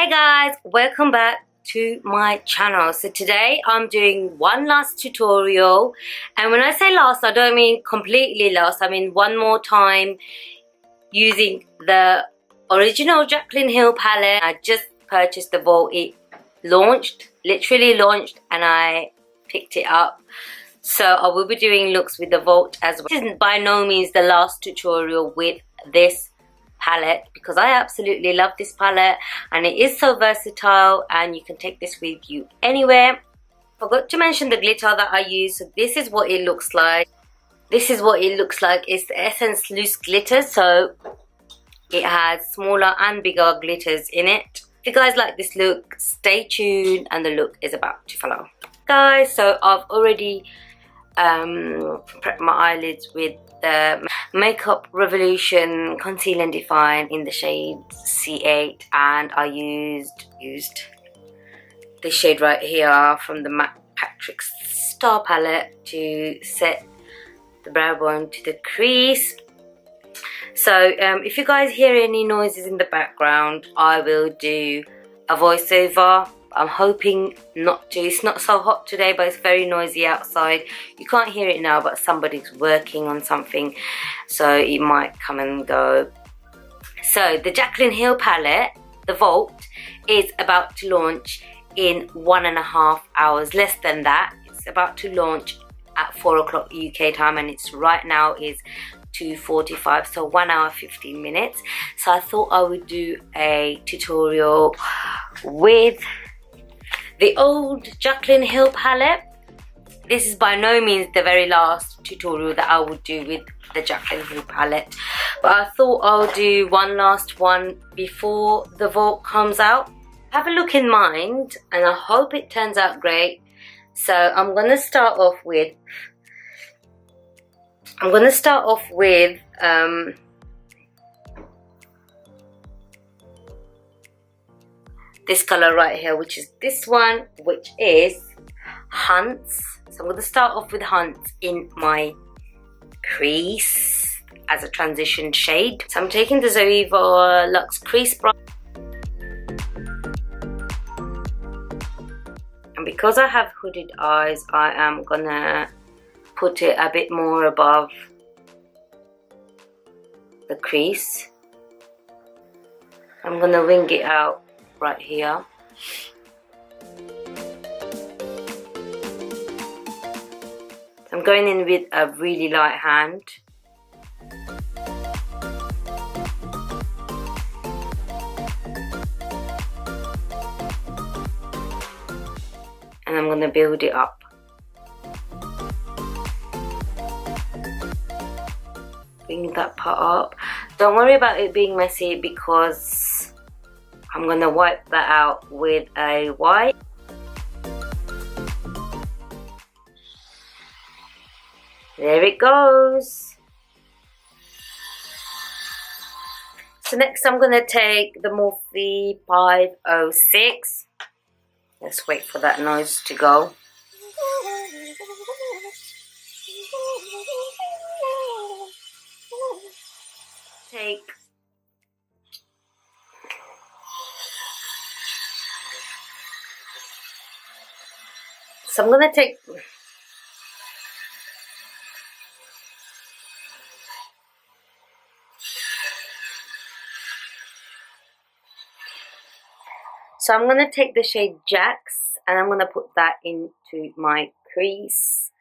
Hey guys, welcome back to my channel. So today I'm doing one last tutorial, and when I say last, I don't mean completely last. I mean one more time using the original Jaclynhill palette. I just purchased the vault. It literally launched, and I picked it up. So I will be doing looks with the vault as well. This is by no means the last tutorial with this palette, because I absolutely love this palette and it is so versatile and you can take this with you anywhere. Forgot to mention the glitter that I use. So this is what it looks like. It's the Essence Loose Glitter, so it has smaller and bigger glitters in it. If you guys like this look, stay tuned and the look is about to follow. Guys, so I've already prepped my eyelids with the Makeup Revolution Conceal and Define in the shade C8, and I used this shade right here from the MAC Patrick's Star palette to set the brow bone to the crease. So if you guys hear any noises in the background, I will do a voiceover. I'm hoping not to. It's not so hot today, but it's very noisy outside. You can't hear it now, but somebody's working on something, so it might come and go. So the Jaclynhill palette, the Vault, is about to launch in 1.5 hours, less than that. It's about to launch at 4 o'clock UK time, and it's right now is 2:45, so 1 hour 15 minutes. So I thought I would do a tutorial with the old Jaclynhill palette. This is by no means the very last tutorial that I would do with the Jaclynhill palette, but I thought I'll do one last one before the vault comes out. Have a look in mind and I hope it turns out great. So I'm gonna start off with this color right here, which is this one, which is Hunts. So I'm going to start off with Hunts in my crease as a transition shade. So I'm taking the Zoeva Luxe Crease Brush, and because I have hooded eyes, I am gonna put it a bit more above the crease. I'm gonna wing it out right here. I'm going in with a really light hand. And I'm gonna build it up. Bring that part up. Don't worry about it being messy, because I'm gonna wipe that out with a wipe. There it goes. So next I'm gonna take the Morphe 506. Let's wait for that noise to go. So I'm gonna take the shade Jax, and I'm gonna put that into my crease.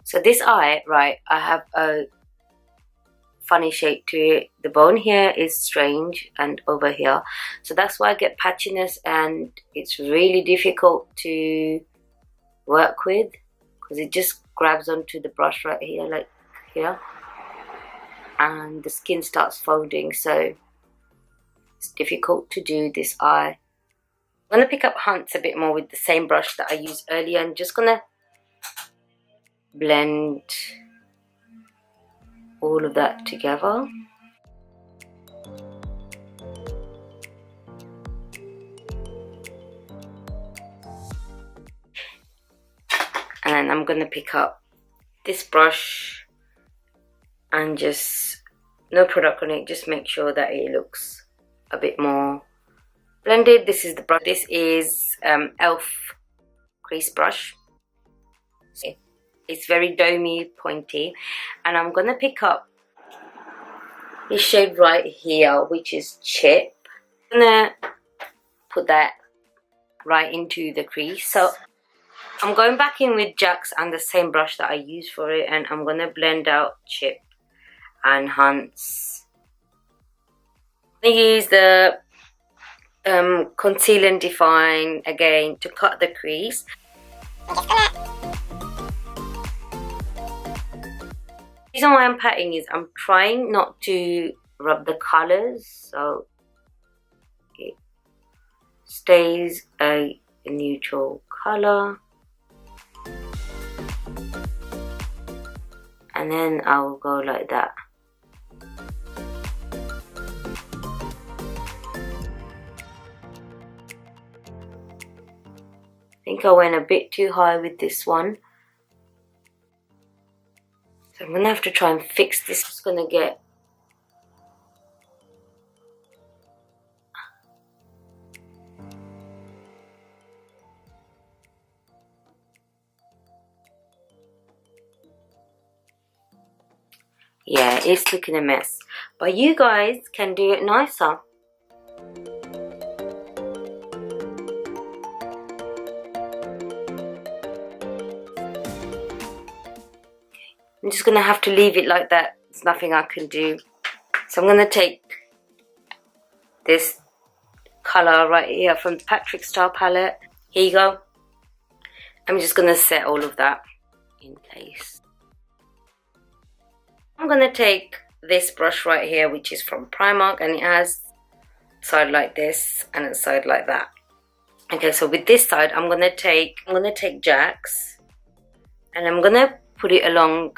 So this eye, right, I have a funny shape to it. The bone here is strange and over here, so that's why I get patchiness, and it's really difficult to work with because it just grabs onto the brush right here, like here, and the skin starts folding. So It's difficult to do this eye. I'm going to pick up Hunt's a bit more with the same brush that I used earlier. I'm just going to blend all of that together. And I'm going to pick up this brush and just, no product on it, just make sure that it looks a bit more blended. This is the brush. This is e.l.f. crease brush. It's very domey, pointy. And I'm going to pick up this shade right here, which is Chip. I'm going to put that right into the crease. So I'm going back in with Jack's and the same brush that I used for it, and I'm going to blend out Chip and Hunt's. I'm going to use the Conceal and Define again to cut the crease. The reason why I'm patting is I'm trying not to rub the colours, so it stays a neutral colour. And then I will go like that. I think I went a bit too high with this one. So I'm going to have to try and fix this. I'm just going to get yeah, it's looking a mess. But you guys can do it nicer. I'm just going to have to leave it like that. There's nothing I can do. So I'm going to take this colour right here from the Patrick Star palette. Here you go. I'm just going to set all of that in place. I'm going to take this brush right here, which is from Primark, and it has a side like this and a side like that. Okay, so with this side, I'm going to take Jack's, and I'm going to put it along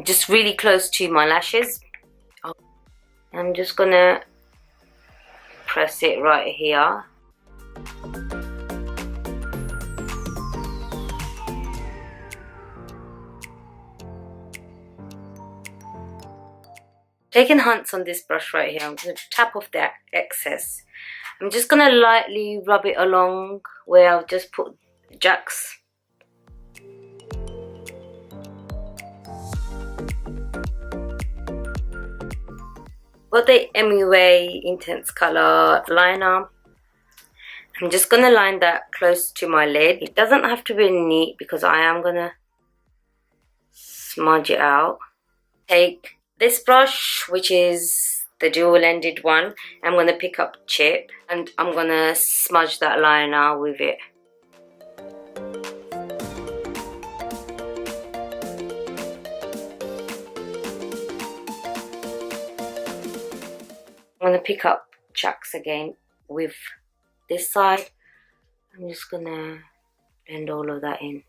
just really close to my lashes. I'm just going to press it right here. Taking Hunt's on this brush right here, I'm going to tap off that excess. I'm just going to lightly rub it along where I've just put Jack's. Got the MUA Intense Colour liner. I'm just going to line that close to my lid. It doesn't have to be neat because I am going to smudge it out. Take this brush, which is the dual-ended one. I'm going to pick up Chip and I'm going to smudge that liner with it. I'm going to pick up Jack's again with this side. I'm just going to blend all of that in.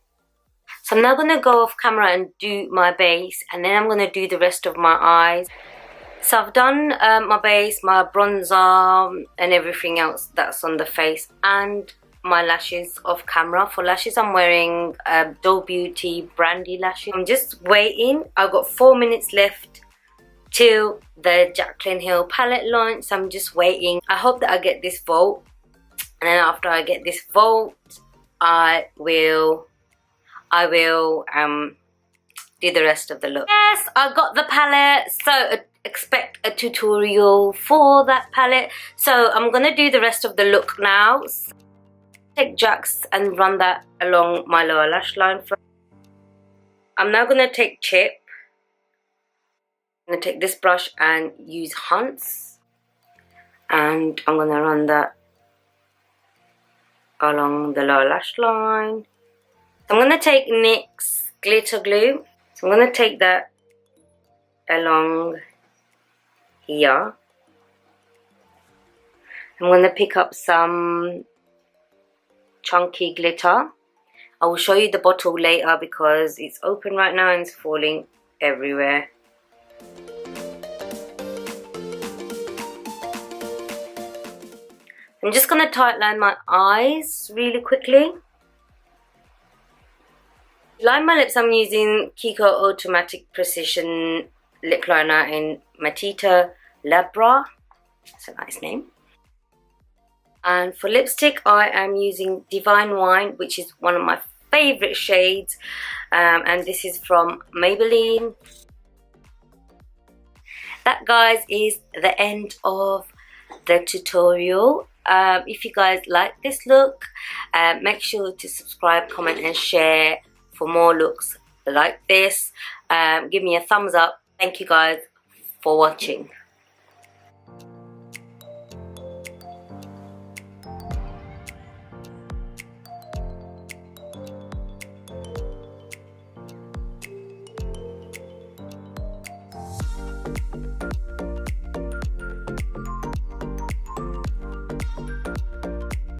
So I'm now going to go off camera and do my base, and then I'm going to do the rest of my eyes. So I've done my base, my bronzer and everything else that's on the face, and my lashes off camera. For lashes I'm wearing Doll Beauty Brandy lashes. I'm just waiting. I've got 4 minutes left till the Jaclynhill palette launch, so I'm just waiting. I hope that I get this vote, and then after I get this vote I will do the rest of the look. Yes, I got the palette, so expect a tutorial for that palette. So I'm gonna do the rest of the look now. So take Jack's and run that along my lower lash line first. I'm now gonna take Chip. I'm gonna take this brush and use Hunt's, and I'm gonna run that along the lower lash line. I'm going to take NYX glitter glue. So I'm going to take that along here. I'm going to pick up some chunky glitter. I will show you the bottle later because it's open right now and it's falling everywhere. I'm just going to tightline my eyes really quickly. To line my lips, I'm using Kiko Automatic Precision Lip Liner in Matita Labra. That's a nice name. And for lipstick, I am using Divine Wine, which is one of my favorite shades. And this is from Maybelline. That, guys, is the end of the tutorial. If you guys like this look, make sure to subscribe, comment and share for more looks like this. Give me a thumbs up. Thank you guys for watching.